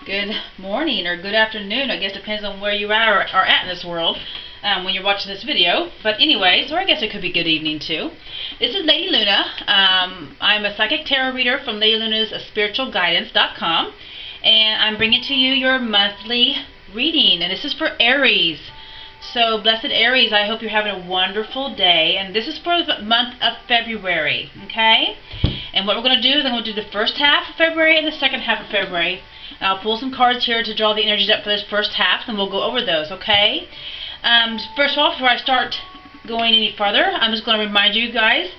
Good morning or good afternoon. I guess depends on where you are at in this world when you're watching this video. But anyways, or I guess it could be good evening too. This is Lady Luna. I'm a psychic tarot reader from Lady Luna's spiritualguidance.com, and I'm bringing to you your monthly reading, and this is for Aries. So, blessed Aries, I hope you're having a wonderful day, and this is for the month of February, okay? And what we're going to do is I'm going to do the first half of February and the second half of February. I'll pull some cards here to draw the energies up for this first half, and we'll go over those, okay? First of all, before I start going any further, I'm just going to remind you guys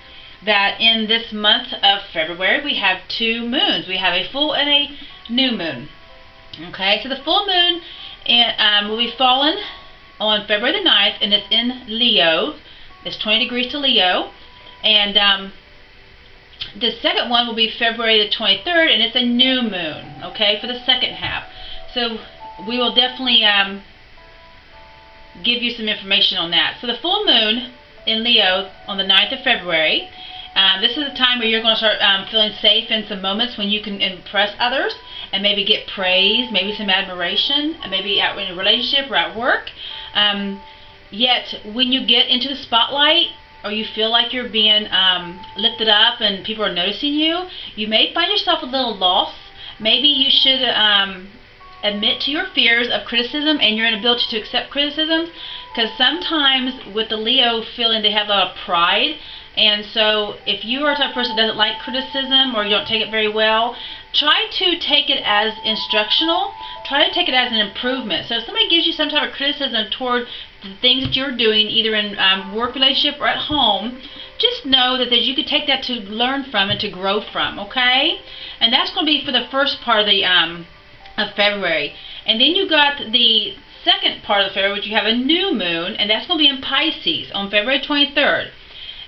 that in this month of February, we have two moons. We have a full and a new moon, okay? So the full moon will be fallen on February the 9th, and it's in Leo. It's 20 degrees to Leo. And the second one will be February the 23rd, and it's a new moon, okay, for the second half. So we will definitely give you some information on that. So the full moon in Leo on the 9th of February, this is the time where you're going to start feeling safe in some moments when you can impress others and maybe get praise, maybe some admiration, maybe out in a relationship or at work. Yet when you get into the spotlight, or you feel like you're being lifted up and people are noticing you, you may find yourself a little lost. Maybe you should admit to your fears of criticism and your inability to accept criticism, because sometimes with the Leo feeling they have a lot of pride, and so if you are a type of person that doesn't like criticism or you don't take it very well, try to take it as instructional. Try to take it as an improvement. So if somebody gives you some type of criticism toward the things that you're doing, either in work relationship or at home, just know that you could take that to learn from and to grow from, okay? And that's going to be for the first part of the of February. And then you got the second part of February, which you have a new moon, and that's going to be in Pisces on February 23rd.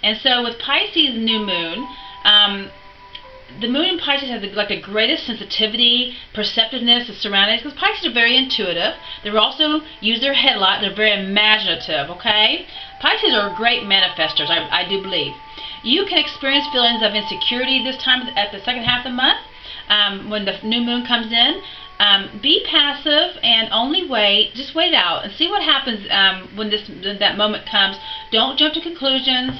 And so with Pisces new moon, the moon in Pisces has the greatest sensitivity, perceptiveness of surroundings, because Pisces are very intuitive. They also use their head a lot. They're very imaginative, okay? Pisces are great manifestors, I do believe. You can experience feelings of insecurity this time at the second half of the month when the new moon comes in. Be passive and only wait. Just wait it out and see what happens when that moment comes. Don't jump to conclusions.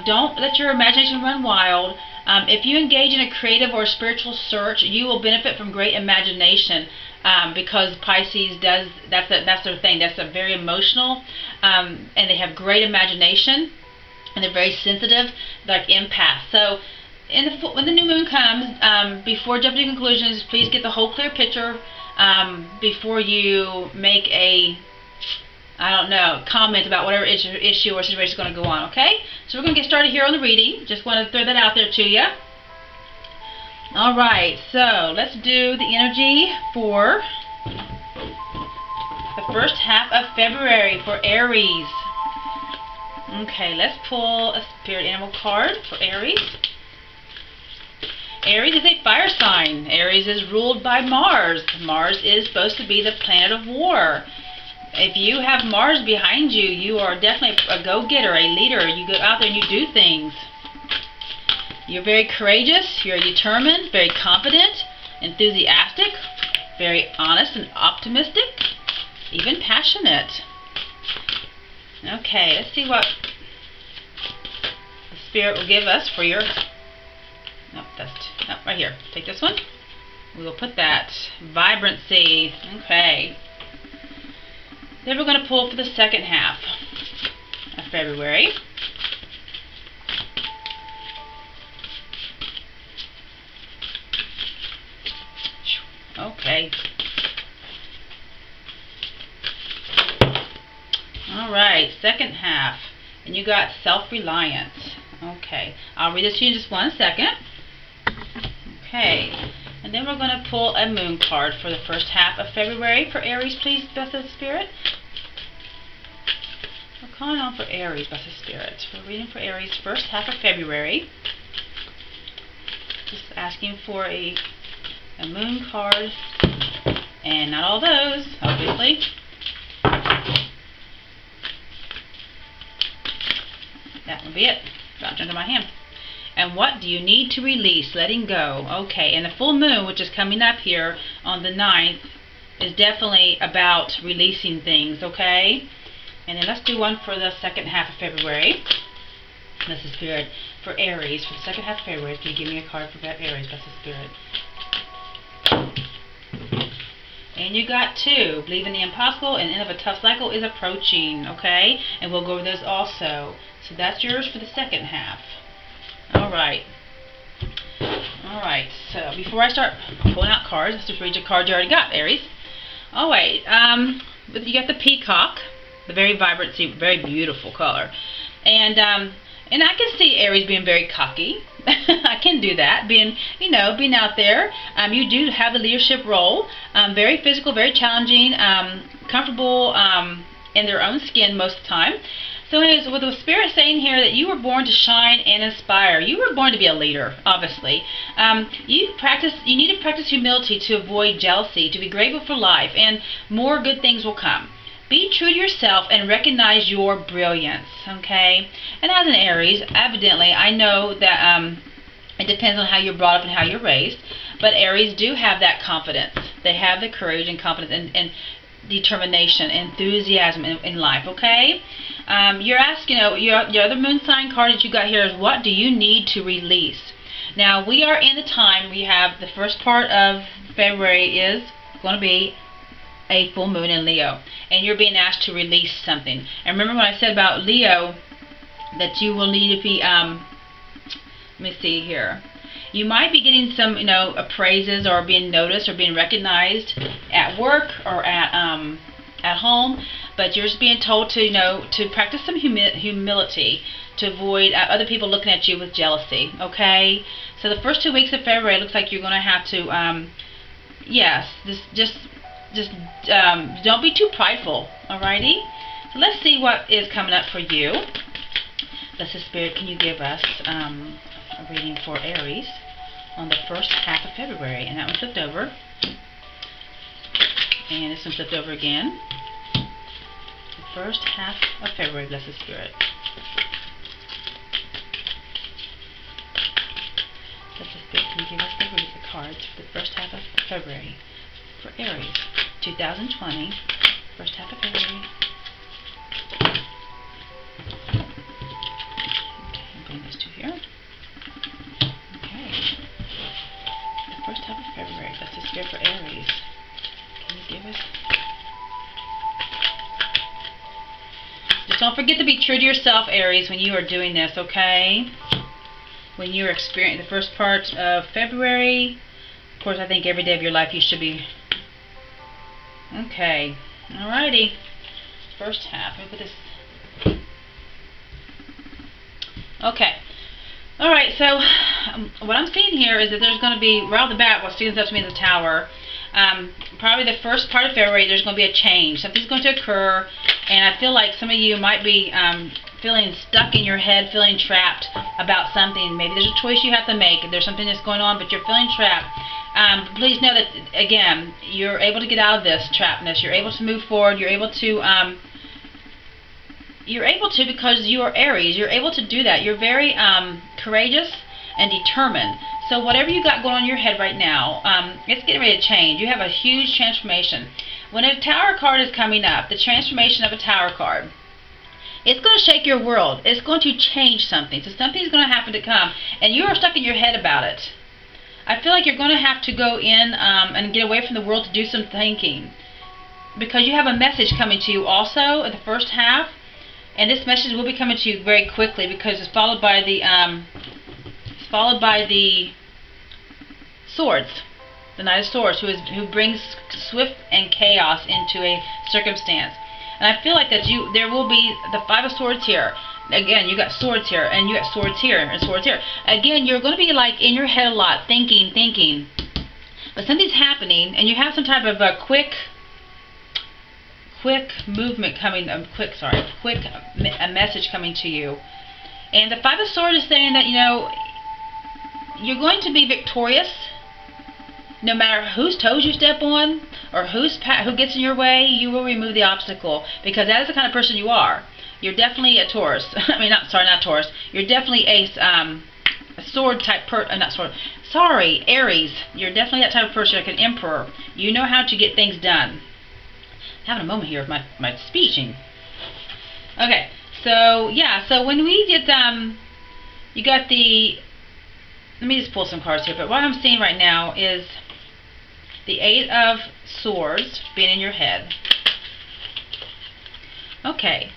Don't let your imagination run wild. If you engage in a creative or spiritual search, you will benefit from great imagination, because Pisces that's their thing. That's a very emotional, and they have great imagination, and they're very sensitive, like empaths. So when the new moon comes, before jumping to conclusions, please get the whole clear picture before you make a comment about whatever issue or situation is going to go on, okay? So we're going to get started here on the reading. Just want to throw that out there to you. Alright, so let's do the energy for the first half of February for Aries. Okay, let's pull a spirit animal card for Aries. Aries is a fire sign. Aries is ruled by Mars. Mars is supposed to be the planet of war. If you have Mars behind you, you are definitely a go-getter, a leader. You go out there and you do things. You're very courageous, you're determined, very confident, enthusiastic, very honest and optimistic, even passionate. Okay, let's see what the Spirit will give us for your... right here. Take this one. We will put that. Vibrancy. Okay. Then we're going to pull for the second half of February. Okay. Alright, second half. And you got self-reliance. Okay. I'll read this to you in just 1 second. Okay. And then we're going to pull a moon card for the first half of February for Aries, please, Blessed Spirit. We're calling on for Aries, Blessed Spirit. We're reading for Aries first half of February. Just asking for a moon card. And not all those, obviously. That will be it. Dropped into my hand. And what do you need to release? Letting go. Okay, and the full moon, which is coming up here on the 9th, is definitely about releasing things, okay? And then let's do one for the second half of February. Bless the Spirit. For Aries, for the second half of February, can you give me a card for that Aries? Bless the Spirit. And you got 2. Believe in the impossible and end of a tough cycle is approaching, okay? And we'll go over those also. So that's yours for the second half. Alright. Alright, so before I start pulling out cards, let's just read your card you already got, Aries. Alright, you got the peacock, the very vibrant, very beautiful color. And I can see Aries being very cocky. I can do that, being out there. You do have the leadership role. Very physical, very challenging, comfortable in their own skin most of the time. So anyways, with the Spirit saying here that you were born to shine and inspire. You were born to be a leader, obviously. You need to practice humility to avoid jealousy, to be grateful for life, and more good things will come. Be true to yourself and recognize your brilliance, okay? And as an Aries, evidently, I know that it depends on how you're brought up and how you're raised, but Aries do have that confidence. They have the courage and confidence and determination, enthusiasm in life, okay? You're asking, your other moon sign card that you got here is, what do you need to release? Now, we are in the time, we have the first part of February is going to be a full moon in Leo, and you're being asked to release something. And remember when I said about Leo that you will need to be, let me see here, you might be getting some, praises or being noticed or being recognized at work or at home, but you're just being told to, to practice some humility to avoid other people looking at you with jealousy, okay? So the first 2 weeks of February, it looks like you're going to have to, just don't be too prideful, alrighty? So let's see what is coming up for you. Blessed Spirit, can you give us a reading for Aries on the first half of February? And that one flipped over. And this one flipped over again. The first half of February, Blessed Spirit. Blessed Spirit, can you give us the cards for the first half of February for Aries, 2020, first half of February. Okay, I'll bring these two here. Okay. The first half of February, that's the Spirit for Aries. Can you give us? Just don't forget to be true to yourself, Aries, when you are doing this, okay? When you're experiencing the first part of February, of course, I think every day of your life you should be. Okay, alrighty. First half. Let me put this. Okay. Alright, so what I'm seeing here is that there's going to be, right off the bat, what stands out to me in the Tower, probably the first part of February, there's going to be a change. Something's going to occur, and I feel like some of you might be feeling stuck in your head, feeling trapped about something. Maybe there's a choice you have to make. There's something that's going on, but you're feeling trapped. Please know that, again, you're able to get out of this trappedness. You're able to move forward. You're able to because you are Aries. You're able to do that. You're very courageous and determined. So whatever you got going on in your head right now, it's getting ready to change. You have a huge transformation. When a Tower card is coming up, the transformation of a Tower card, it's going to shake your world. It's going to change something. So something's going to happen to come, and you are stuck in your head about it. I feel like you're going to have to go in and get away from the world to do some thinking, because you have a message coming to you also in the first half, and this message will be coming to you very quickly because it's followed by the Swords, the Knight of Swords, who brings swift and chaos into a circumstance. And I feel like that there will be the Five of Swords here. Again, you got swords here, and you got swords here, and swords here. Again, you're going to be like in your head a lot, thinking. But something's happening, and you have some type of a quick movement coming, a message coming to you. And the Five of Swords is saying that, you're going to be victorious no matter whose toes you step on or who gets in your way. You will remove the obstacle, because that is the kind of person you are. You're definitely a Taurus. I mean, not Taurus. You're definitely a sword type not sword. Sorry, Aries. You're definitely that type of person, like an emperor. You know how to get things done. I'm having a moment here of my speeching. Okay, so yeah, so when we get you got the. Let me just pull some cards here. But what I'm seeing right now is the Eight of Swords being in your head. Okay.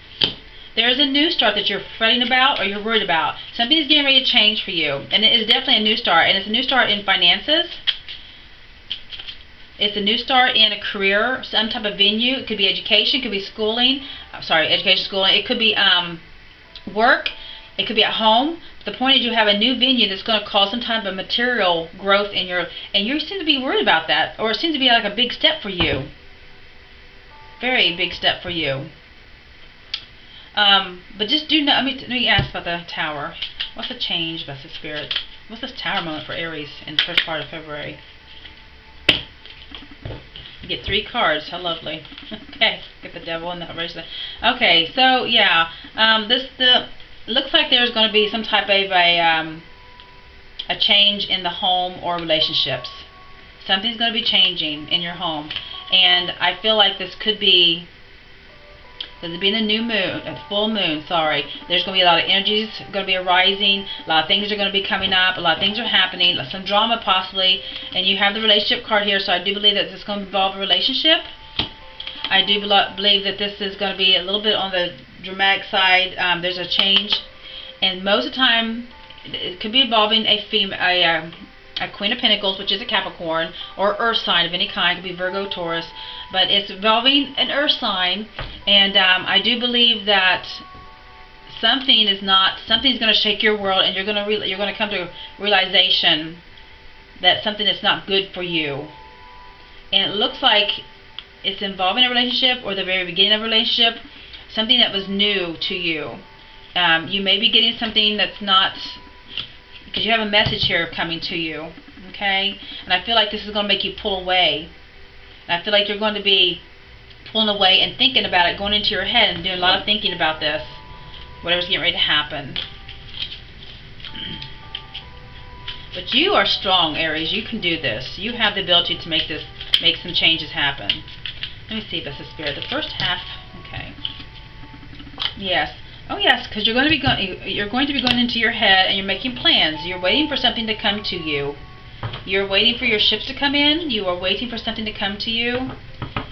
There's a new start that you're fretting about or you're worried about. Something is getting ready to change for you. And it is definitely a new start. And it's a new start in finances. It's a new start in a career, some type of venue. It could be education, it could be schooling. Education, schooling. It could be work. It could be at home. The point is you have a new venue that's going to cause some type of material growth in your, and you seem to be worried about that. Or it seems to be like a big step for you. Very big step for you. But just do not, let me ask about the Tower. What's the change, Blessed Spirit? What's this Tower moment for Aries in the first part of February? You get 3 cards. How lovely. Okay, get the Devil and the Race. Okay, so yeah, looks like there's going to be some type of a change in the home or relationships. Something's going to be changing in your home, and I feel like this could be. Because being a new moon, a full moon, sorry, there's going to be a lot of energies going to be arising, a lot of things are going to be coming up, a lot of things are happening, some drama possibly, and you have the relationship card here, so I do believe that this is going to involve a relationship. I do believe that this is going to be a little bit on the dramatic side. There's a change, and most of the time, it could be involving a Queen of Pentacles, which is a Capricorn, or Earth sign of any kind. It could be Virgo, Taurus, but it's involving an Earth sign, and I do believe that something's going to shake your world, and you're going to come to a realization that something is not good for you. And it looks like it's involving a relationship, or the very beginning of a relationship, something that was new to you. You may be getting something that's not, because you have a message here coming to you, okay? And I feel like this is going to make you pull away. And I feel like you're going to be pulling away and thinking about it, going into your head and doing a lot of thinking about this, whatever's getting ready to happen. But you are strong, Aries. You can do this. You have the ability to make some changes happen. Let me see if that's the Spirit. The first half, okay. Yes. Oh yes, because you're going to be going into your head and you're making plans. You're waiting for something to come to you. You're waiting for your ships to come in. You are waiting for something to come to you.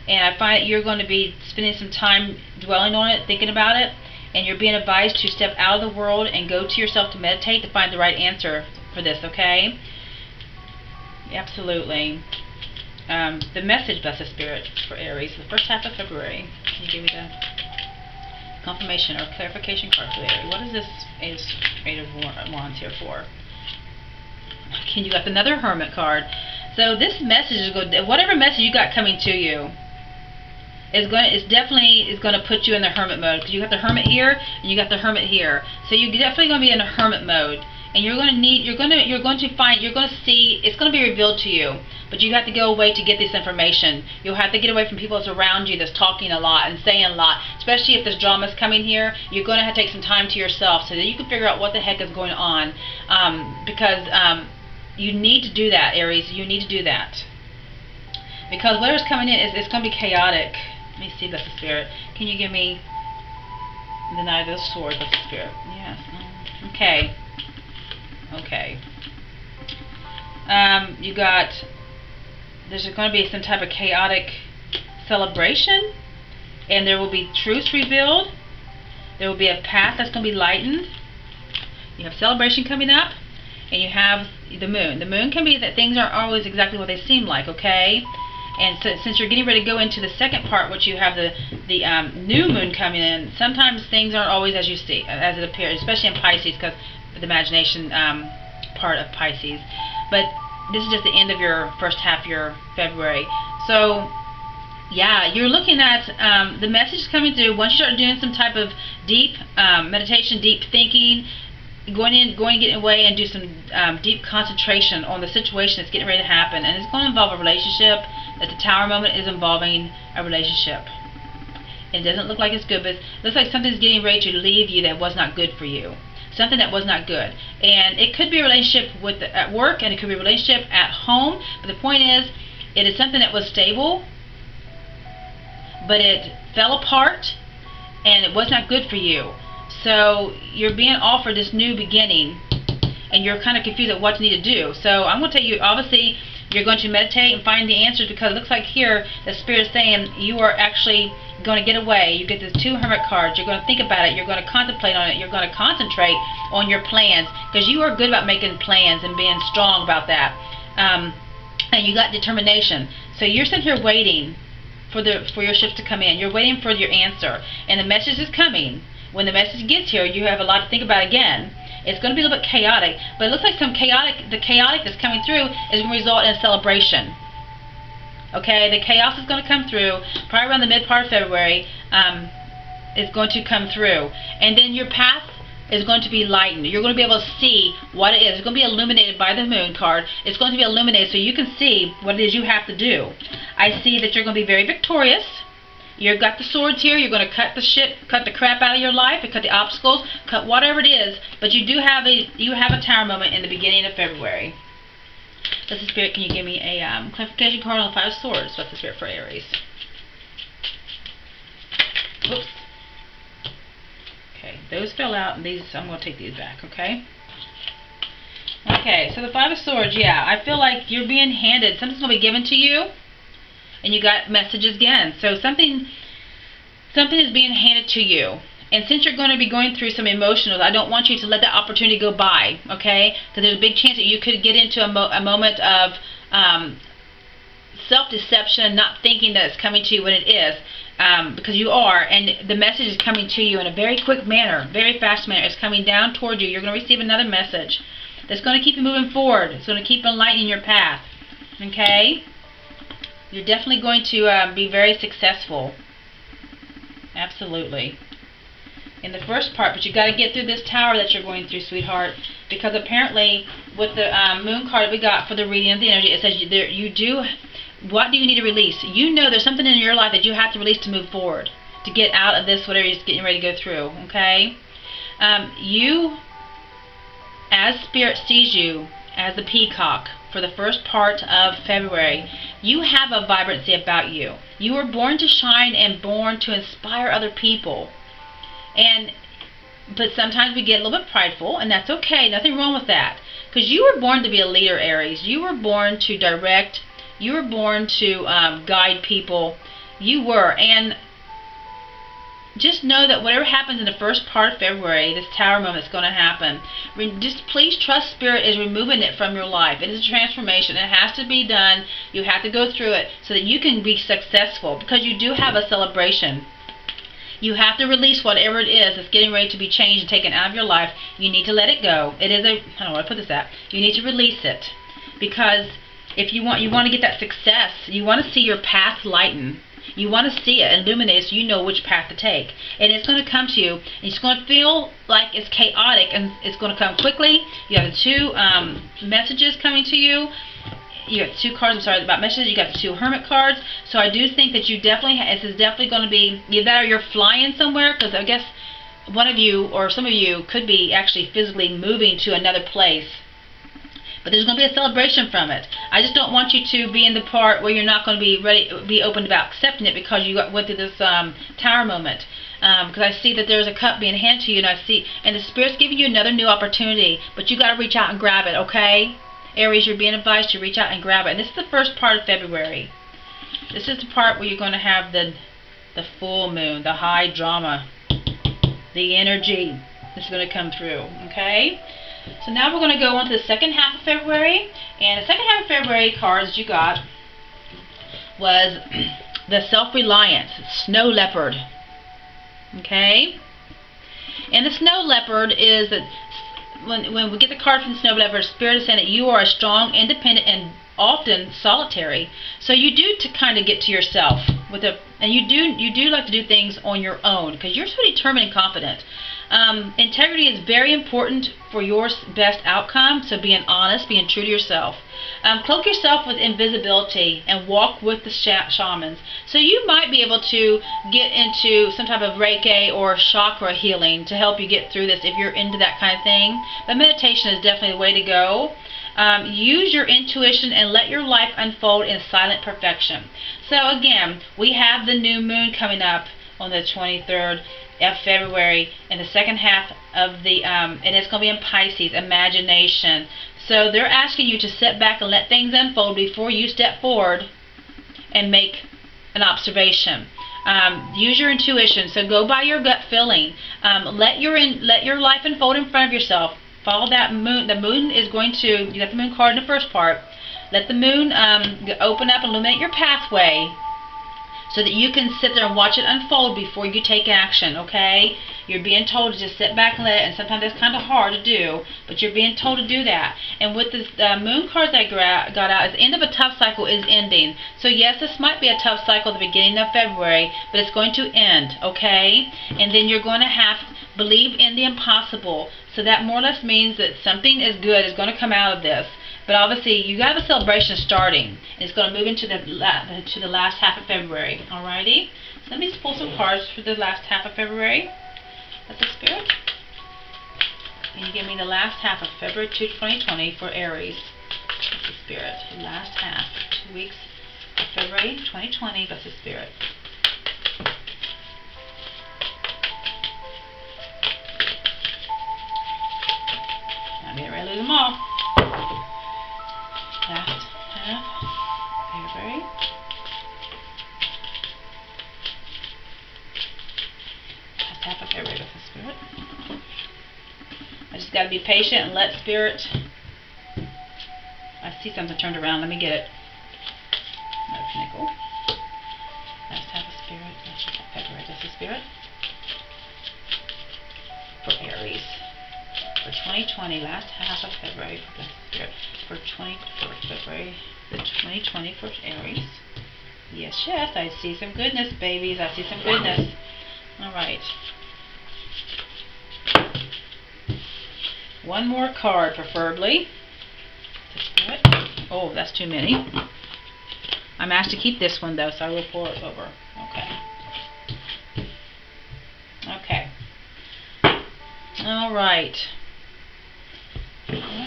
And I find that you're going to be spending some time dwelling on it, thinking about it, and you're being advised to step out of the world and go to yourself to meditate to find the right answer for this, okay? Absolutely. The message, Blessed Spirit, for Aries, the first half of February. Can you give me the confirmation or clarification card for Aries? What is this Eight of Wands here for? You got another Hermit card. So this message is going, whatever message you got coming to you, is definitely going to put you in the Hermit mode, because you got the Hermit here and you got the Hermit here. So you're definitely going to be in a Hermit mode, and you're going to see, it's going to be revealed to you. But you have to go away to get this information. You'll have to get away from people that's around you that's talking a lot and saying a lot. Especially if this drama is coming here, you're going to have to take some time to yourself so that you can figure out what the heck is going on. Because you need to do that, Aries. You need to do that. Because whatever's coming in, it's going to be chaotic. Let me see, that's the Spirit. Can you give me the Knight of Swords, that's the Spirit? Yes. Okay. Okay. You got, there's going to be some type of chaotic celebration, and there will be truths revealed. There will be a path that's going to be lightened. You have celebration coming up, and you have the moon. The moon can be that things aren't always exactly what they seem like, okay? And so, since you're getting ready to go into the second part, which you have the new moon coming in, sometimes things aren't always as you see, as it appears, especially in Pisces, because the imagination part of Pisces. But this is just the end of your first half of your February. So yeah, you're looking at the message coming through. Once you start doing some type of deep meditation, deep thinking, getting away and do some deep concentration on the situation that's getting ready to happen, and it's going to involve a relationship. That the Tower moment is involving a relationship. It doesn't look like it's good, but it looks like something's getting ready to leave you that was not good for you. something that was not good. And it could be a relationship at work, and it could be a relationship at home. But the point is, it is something that was stable, but it fell apart, and it was not good for you. So you're being offered this new beginning, and you're kind of confused at what you need to do. So I'm going to tell you, obviously, you're going to meditate and find the answers, because it looks like here the Spirit is saying you are actually going to get away. You get the 2 Hermit cards. You're going to think about it. You're going to contemplate on it. You're going to concentrate on your plans, because you are good about making plans and being strong about that. And you got determination. So you're sitting here waiting for your shifts to come in. You're waiting for your answer, and the message is coming. When the message gets here, you have a lot to think about again. It's going to be a little bit chaotic, but it looks like the chaotic that's coming through is going to result in a celebration. Okay, the chaos is going to come through probably around the mid part of February. Is going to come through, and then your path is going to be lightened. You're going to be able to see what it is. It's going to be illuminated by the Moon card. It's going to be illuminated so you can see what it is you have to do. I see that you're going to be very victorious. You've got the swords here. You're going to cut the crap out of your life, and cut the obstacles, cut whatever it is. But you do have a Tower moment in the beginning of February. What's the Spirit? Can you give me a clarification card on the 5 of Swords? What's the Spirit for Aries? Oops. Okay, those fell out, and these, I'm going to take these back. Okay. Okay, so the 5 of Swords. Yeah, I feel like you're being handed something's going to be given to you. And you got messages again. So something is being handed to you. And since you're going to be going through some emotionals, I don't want you to let that opportunity go by, okay? Because there's a big chance that you could get into a moment of self-deception, not thinking that it's coming to you when it is, because you are. And the message is coming to you in a very quick manner, very fast manner. It's coming down toward you. You're going to receive another message that's going to keep you moving forward. It's going to keep enlightening your path, okay? You're definitely going to be very successful. Absolutely. In the first part, but you got to get through this tower that you're going through, sweetheart, because apparently with the Moon card that we got for the reading of the energy, it says what do you need to release? You know there's something in your life that you have to release to move forward, to get out of this, whatever you're getting ready to go through, okay? You, as Spirit sees you, as the peacock, for the first part of February, you have a vibrancy about you. You were born to shine and born to inspire other people. But sometimes we get a little bit prideful, and that's okay. Nothing wrong with that. Because you were born to be a leader, Aries. You were born to direct. You were born to guide people. You were. And just know that whatever happens in the first part of February, this Tower moment is going to happen. Just please trust Spirit is removing it from your life. It is a transformation. It has to be done. You have to go through it so that you can be successful, because you do have a celebration. You have to release whatever it is that's getting ready to be changed and taken out of your life. You need to let it go. It is I don't know where to put this at. You need to release it, because if you want to get that success, you want to see your path lighten. You want to see it illuminated so you know which path to take. And it's going to come to you. And it's going to feel like it's chaotic, and it's going to come quickly. You have the 2 messages coming to you. You got 2 cards, about messages. You got the 2 Hermit cards. So I do think that you definitely, this is definitely going to be, either you're flying somewhere, because I guess one of you or some of you could be actually physically moving to another place. But there's going to be a celebration from it. I just don't want you to be in the part where you're not going to be open about accepting it, because you went through this Tower moment. Because I see that there's a cup being handed to you, and the Spirit's giving you another new opportunity, but you got to reach out and grab it, okay? Aries, you're being advised to reach out and grab it. And this is the first part of February. This is the part where you're going to have the full moon, the high drama, the energy that's going to come through, okay? So now we're going to go on to the second half of February. And the second half of February cards you got was the Self-Reliance, Snow Leopard. Okay? And the Snow Leopard is that when we get the card from the Snow Leopard, Spirit is saying that you are a strong, independent, and often solitary. So you do to kind of get to yourself and you do like to do things on your own because you're so determined and confident. Integrity is very important for your best outcome. So being honest, being true to yourself. Cloak yourself with invisibility and walk with the shamans. So you might be able to get into some type of Reiki or chakra healing to help you get through this if you're into that kind of thing. But meditation is definitely the way to go. Use your intuition and let your life unfold in silent perfection. So again, we have the new moon coming up on the 23rd of February in the second half of the and it's going to be in Pisces, imagination. So they're asking you to sit back and let things unfold before you step forward and make an observation. Use your intuition. So go by your gut feeling. Let your life unfold in front of yourself. Follow that moon. The moon is going to, you got the moon card in the first part. Let the moon open up and illuminate your pathway so that you can sit there and watch it unfold before you take action, okay? You're being told to just sit back and let it, and sometimes that's kind of hard to do, but you're being told to do that. And with the moon cards I got out, the end of a tough cycle is ending. So yes, this might be a tough cycle at the beginning of February, but it's going to end, okay? And then you're going to have to believe in the impossible. So that more or less means that something is good is going to come out of this. But obviously, you got a celebration starting. It's going to move into the last half of February. Alrighty? So let me just pull some cards for the last half of February. That's the Spirit. Can you give me the last half of February 2020 for Aries? That's the Spirit. The last half. 2 weeks of February 2020. That's the Spirit. I'm getting ready to lose them all. Last half, February. Last half of February with the Spirit. I just got to be patient and let Spirit. I see something turned around. Let me get it. Another Pentacle. Last half of Spirit. Last half of February with the Spirit. For Aries. For 2020, last half of February for the Spirit. For February, the 2020 for Aries. Yes, yes, I see some goodness, babies. I see some goodness. Alright. One more card, preferably. The Spirit. Oh, that's too many. I'm asked to keep this one, though, so I will pull it over. Okay. Okay. Alright.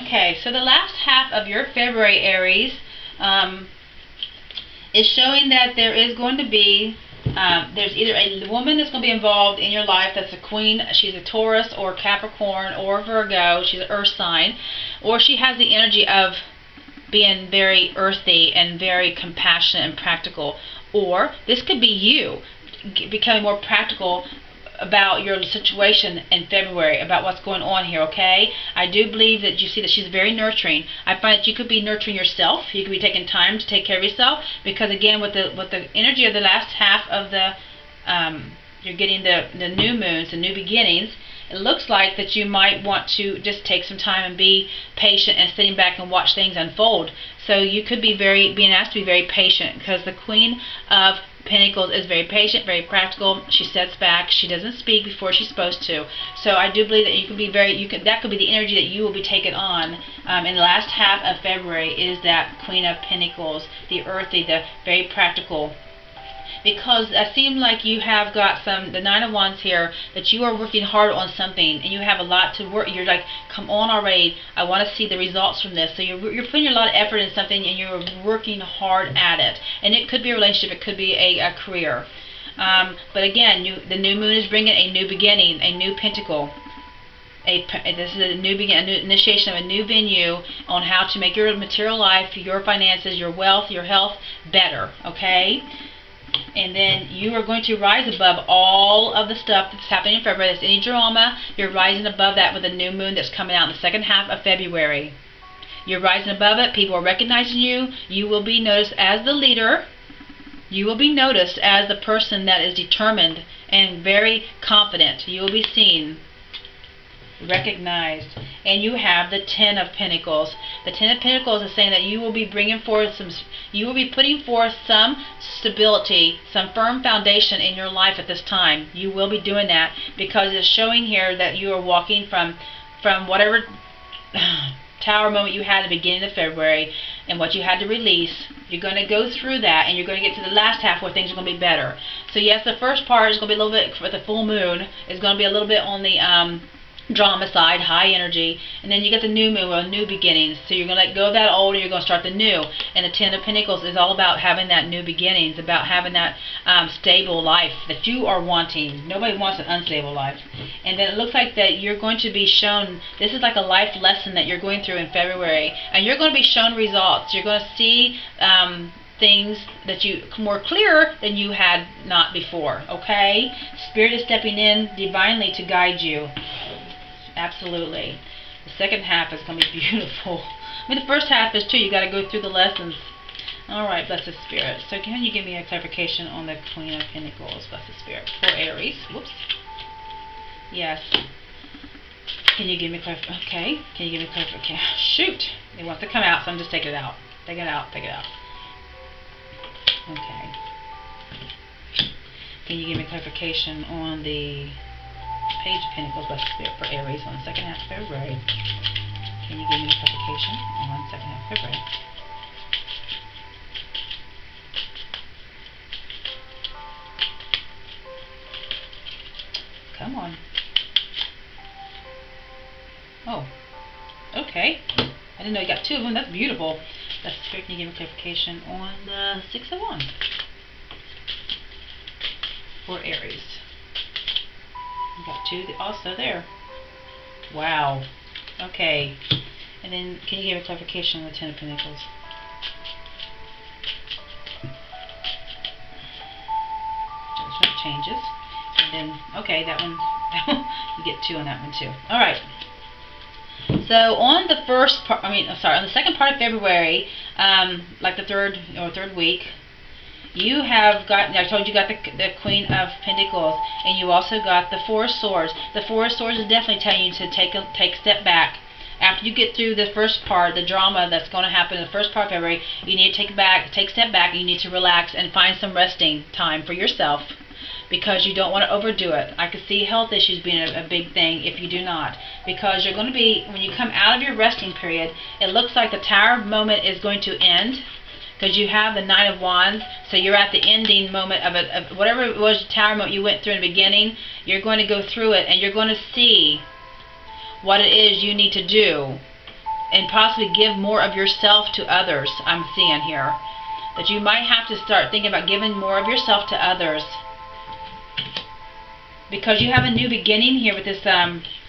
Okay, so the last half of your February, Aries, is showing that there is going to be, there's either a woman that's going to be involved in your life that's a queen, she's a Taurus or Capricorn or Virgo, she's an earth sign, or she has the energy of being very earthy and very compassionate and practical, or this could be you becoming more practical about your situation in February, about what's going on here, okay? I do believe that you see that she's very nurturing. I find that you could be nurturing yourself. You could be taking time to take care of yourself, because again, with the energy of the last half of the, you're getting the new moons, the new beginnings. It looks like that you might want to just take some time and be patient and sitting back and watch things unfold. So you could be being asked to be very patient, because the Queen of Pentacles is very patient, very practical. She sits back. She doesn't speak before she's supposed to. So I do believe that you can be that could be the energy that you will be taking on in the last half of February, is that Queen of Pentacles, the earthy, the very practical. Because it seems like you have got the Nine of Wands here, that you are working hard on something, and you have a lot to work. You're like, come on already, I want to see the results from this. So you're putting a lot of effort in something, and you're working hard at it. And it could be a relationship, it could be a career. But again, the new moon is bringing a new beginning, a new pentacle. This is a new initiation of a new venue on how to make your material life, your finances, your wealth, your health better, okay? And then you are going to rise above all of the stuff that's happening in February. That's any drama. You're rising above that with the new moon that's coming out in the second half of February. You're rising above it. People are recognizing you. You will be noticed as the leader. You will be noticed as the person that is determined and very confident. You will be seen. recognized. And you have the Ten of Pentacles. The Ten of Pentacles is saying that you will be bringing forth you will be putting forth some stability, some firm foundation in your life at this time. You will be doing that because it's showing here that you are walking from whatever tower moment you had at the beginning of February and what you had to release. You're going to go through that and you're going to get to the last half where things are going to be better. So yes, the first part is going to be a little bit, for the full moon, is going to be a little bit on the drama side, high energy, and then you get the new moon with new beginnings. So you're going to let go of that old and you're going to start the new. And the Ten of Pentacles is all about having that new beginnings, about having that stable life that you are wanting. Nobody wants an unstable life. And then it looks like that you're going to be shown, this is like a life lesson that you're going through in February, and you're going to be shown results. You're going to see things that you more clearer than you had not before. Okay? Spirit is stepping in divinely to guide you. Absolutely. The second half is going to be beautiful. I mean, the first half is too. You got to go through the lessons. All right, blessed Spirit. So can you give me a clarification on the Queen of Pentacles, blessed Spirit, for Aries? Whoops. Yes. Can you give me clarification? Okay. Can you give me clarification? Shoot. It wants to come out, so I'm just taking it out. Take it out. Take it out. Okay. Can you give me clarification on the Page of Pentacles, blessed Spirit, for Aries on the second half of February? Can you give me clarification on the second half of February? Come on. Oh, okay. I didn't know you got two of them. That's beautiful. Blessed Spirit, can you give me clarification on the Six of Wands for Aries? You got two also there. Wow. Okay. And then can you give a clarification on the Ten of Pentacles? Judgment changes. And then, okay, that one, you get two on that one too. Alright. So on the first part, on the second part of February, like the third week, you have got, I told you got the Queen of Pentacles, and you also got the Four of Swords. The Four of Swords is definitely telling you to take a step back. After you get through the first part, the drama that's going to happen in the first part of February, you need to take a step back, and you need to relax and find some resting time for yourself, because you don't want to overdo it. I could see health issues being a big thing if you do not, because you're going to be, when you come out of your resting period, it looks like the Tower moment is going to end, because you have the Nine of Wands, so you're at the ending moment of whatever it was, the Tower moment you went through in the beginning. You're going to go through it, and you're going to see what it is you need to do, and possibly give more of yourself to others. I'm seeing here that you might have to start thinking about giving more of yourself to others, because you have a new beginning here with this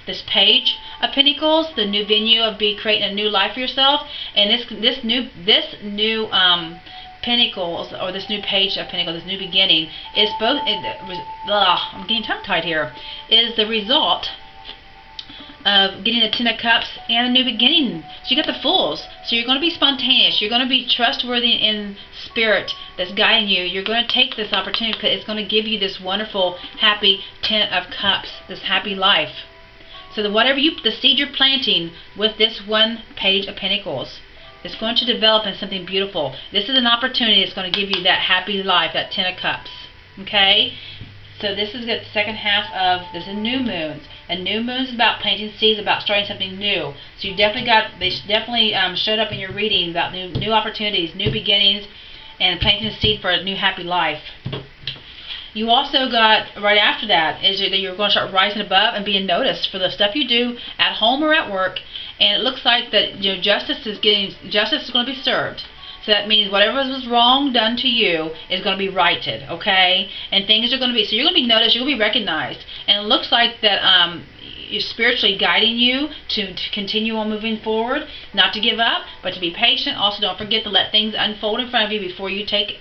this Page of Pentacles, the new venue of creating a new life for yourself, and this new Pentacles, or this new Page of Pentacles, this new beginning, is both. I'm getting tongue-tied here. Is the result of getting the Ten of Cups and a new beginning. So you got the Fools. So you're going to be spontaneous. You're going to be trustworthy in spirit that's guiding you. You're going to take this opportunity because it's going to give you this wonderful, happy Ten of Cups, this happy life. So that whatever the seed you're planting with this one Page of Pentacles, it's going to develop into something beautiful. This is an opportunity that's going to give you that happy life, that Ten of Cups. Okay? So this is the second half of, this is new moons. And new moons is about planting seeds, about starting something new. So you definitely showed up in your reading about new opportunities, new beginnings, and planting a seed for a new happy life. You also got, right after that, is that you're going to start rising above and being noticed for the stuff you do at home or at work. And it looks like that justice is going to be served. So that means whatever was wrong done to you is going to be righted, okay? And things are going to be, so you're going to be noticed, you're going to be recognized. And it looks like that you're spiritually guiding you to continue on moving forward, not to give up, but to be patient. Also, don't forget to let things unfold in front of you before you take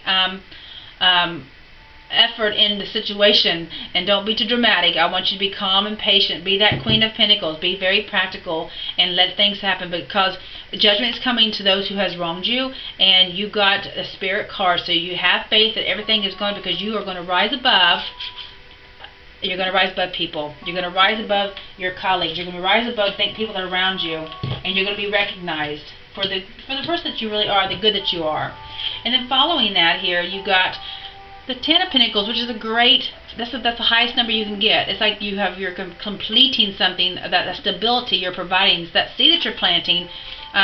effort in the situation, and don't be too dramatic. I want you to be calm and patient. Be that Queen of Pentacles. Be very practical and let things happen, because judgment is coming to those who has wronged you, and you got a Spirit card, so you have faith that everything is going, because you are going to rise above You're going to rise above people. You're going to rise above your colleagues. You're going to rise above people that are around you, and you're going to be recognized for the person that you really are, the good that you are. And then following that here, you got the Ten of Pentacles, which is a great. That's the highest number you can get. It's like you're completing something. That stability you're providing. That seed that you're planting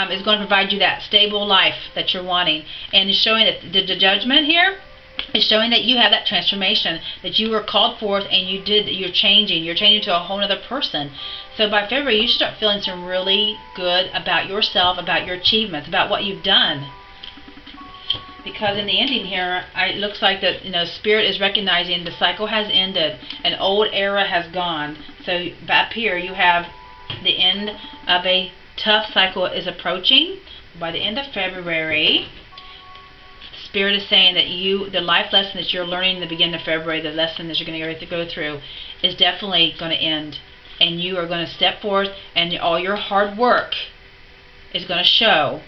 is going to provide you that stable life that you're wanting. And it's showing that the Judgment here. It's showing that you have that transformation, that you were called forth and you're changing to a whole other person. So by February, you should start feeling some really good about yourself, about your achievements, about what you've done. Because in the ending here, it looks like that, Spirit is recognizing the cycle has ended, an old era has gone. So up here, you have the end of a tough cycle is approaching. By the end of February, Spirit is saying that the life lesson that you're learning in the beginning of February, the lesson that you're going to go through, is definitely going to end. And you are going to step forth, and all your hard work is going to show.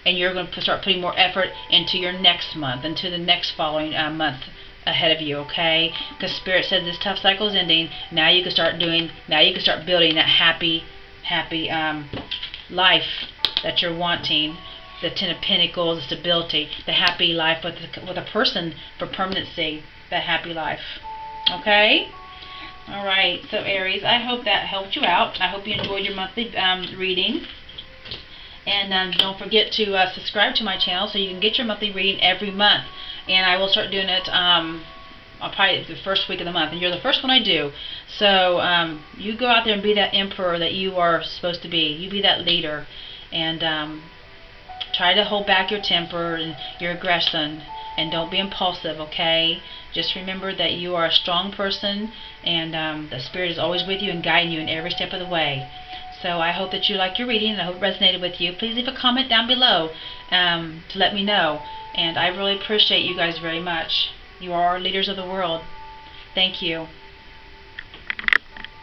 And you're going to start putting more effort into your next month, into the next following month ahead of you, okay? Because Spirit says this tough cycle is ending. Now you can start building that happy life that you're wanting. The Ten of Pentacles, the stability, the happy life with a person for permanency, that happy life. Okay? Alright, so Aries, I hope that helped you out. I hope you enjoyed your monthly reading. And don't forget to subscribe to my channel so you can get your monthly reading every month. And I will start doing it probably the first week of the month. And you're the first one I do. So you go out there and be that emperor that you are supposed to be. You be that leader. And try to hold back your temper and your aggression, and don't be impulsive, okay? Just remember that you are a strong person, and the Spirit is always with you and guiding you in every step of the way. So I hope that you liked your reading, and I hope it resonated with you. Please leave a comment down below to let me know. And I really appreciate you guys very much. You are leaders of the world. Thank you.